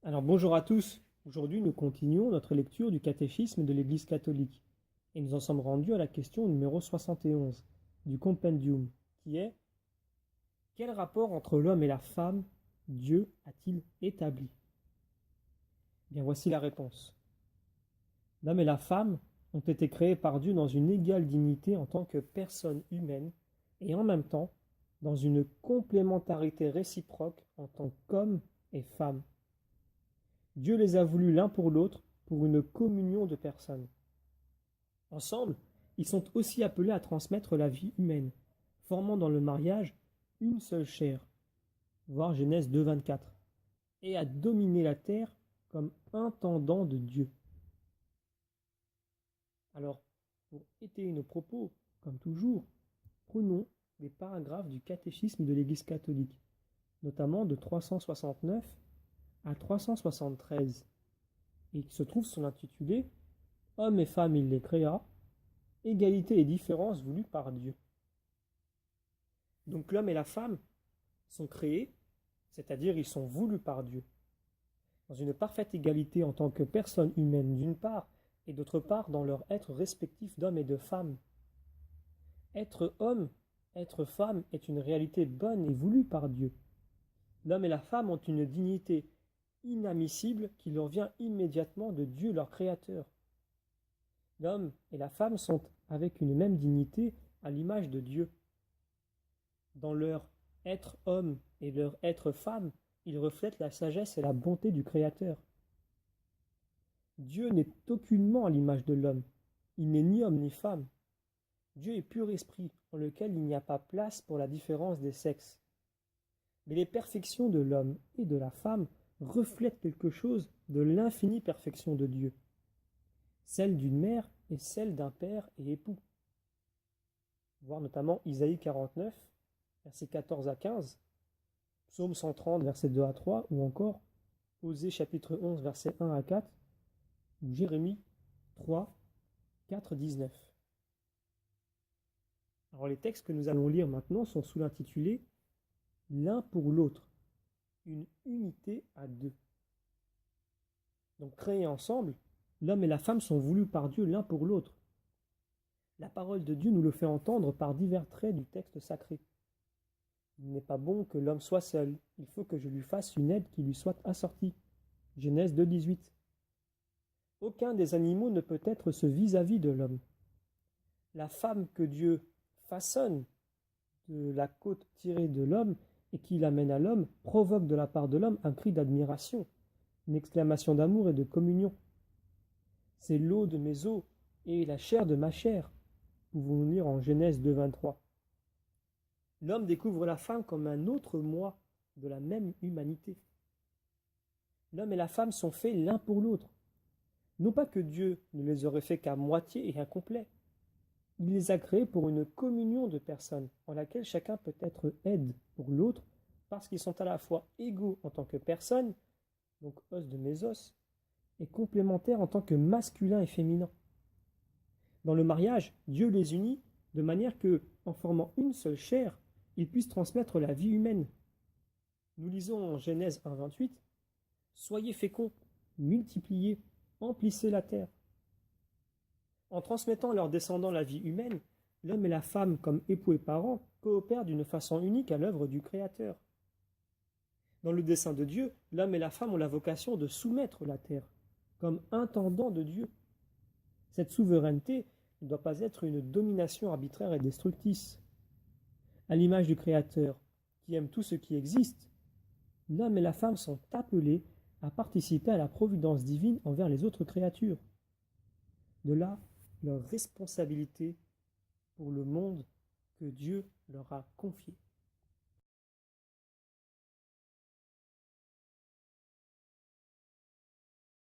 Alors bonjour à tous. Aujourd'hui, nous continuons notre lecture du catéchisme de l'Église catholique et nous en sommes rendus à la question numéro 71 du compendium qui est: quel rapport entre l'homme et la femme Dieu a-t-il établi? Bien, voici la réponse. L'homme et la femme ont été créés par Dieu dans une égale dignité en tant que personnes humaines et en même temps dans une complémentarité réciproque en tant qu'hommes et femmes. Dieu les a voulus l'un pour l'autre pour une communion de personnes. Ensemble, ils sont aussi appelés à transmettre la vie humaine, formant dans le mariage une seule chair, voir Genèse 2, 24, et à dominer la terre comme intendant de Dieu. Alors, pour étayer nos propos, comme toujours, prenons des paragraphes du catéchisme de l'Église catholique, notamment de 369 à 373, et qui se trouve sous l'intitulé « Hommes et femmes il les créa, égalité et différence voulues par Dieu ». Donc l'homme et la femme sont créés, c'est-à-dire ils sont voulus par Dieu, dans une parfaite égalité en tant que personnes humaines d'une part, et d'autre part dans leur être respectif d'homme et de femme. Être homme, être femme est une réalité bonne et voulue par Dieu. L'homme et la femme ont une dignité inadmissible qui leur vient immédiatement de Dieu leur Créateur. L'homme et la femme sont avec une même dignité à l'image de Dieu. Dans leur être homme et leur être femme, ils reflètent la sagesse et la bonté du Créateur. Dieu n'est aucunement à l'image de l'homme. Il n'est ni homme ni femme. Dieu est pur esprit, en lequel il n'y a pas place pour la différence des sexes. Mais les perfections de l'homme et de la femme reflètent quelque chose de l'infinie perfection de Dieu, celle d'une mère et celle d'un père et époux. Voir notamment Isaïe 49, versets 14 à 15, Psaume 130, versets 2 à 3, ou encore Osée chapitre 11, versets 1 à 4, ou Jérémie 3, 4, 19. Alors les textes que nous allons lire maintenant sont sous l'intitulé « L'un pour l'autre, une unité à deux ». Donc créés ensemble, l'homme et la femme sont voulus par Dieu l'un pour l'autre. La parole de Dieu nous le fait entendre par divers traits du texte sacré. Il n'est pas bon que l'homme soit seul, il faut que je lui fasse une aide qui lui soit assortie. Genèse 2, 18. Aucun des animaux ne peut être ce vis-à-vis de l'homme. La femme que Dieu façonne de la côte tirée de l'homme et qui l'amène à l'homme provoque de la part de l'homme un cri d'admiration, une exclamation d'amour et de communion. C'est l'eau de mes eaux et la chair de ma chair, pouvons-nous lire en Genèse 2, 23. L'homme découvre la femme comme un autre moi de la même humanité. L'homme et la femme sont faits l'un pour l'autre. Non pas que Dieu ne les aurait faits qu'à moitié et incomplet. Il les a créés pour une communion de personnes en laquelle chacun peut être aide pour l'autre parce qu'ils sont à la fois égaux en tant que personnes, donc os de mes os, et complémentaires en tant que masculin et féminin. Dans le mariage, Dieu les unit de manière que, en formant une seule chair, ils puissent transmettre la vie humaine. Nous lisons en Genèse 1, 28 « Soyez féconds, multipliez, emplissez la terre ». En transmettant à leurs descendants la vie humaine, l'homme et la femme, comme époux et parents, coopèrent d'une façon unique à l'œuvre du Créateur. Dans le dessein de Dieu, l'homme et la femme ont la vocation de soumettre la terre, comme intendants de Dieu. Cette souveraineté ne doit pas être une domination arbitraire et destructrice. À l'image du Créateur, qui aime tout ce qui existe, l'homme et la femme sont appelés à participer à la providence divine envers les autres créatures. De là, leur responsabilité pour le monde que Dieu leur a confié.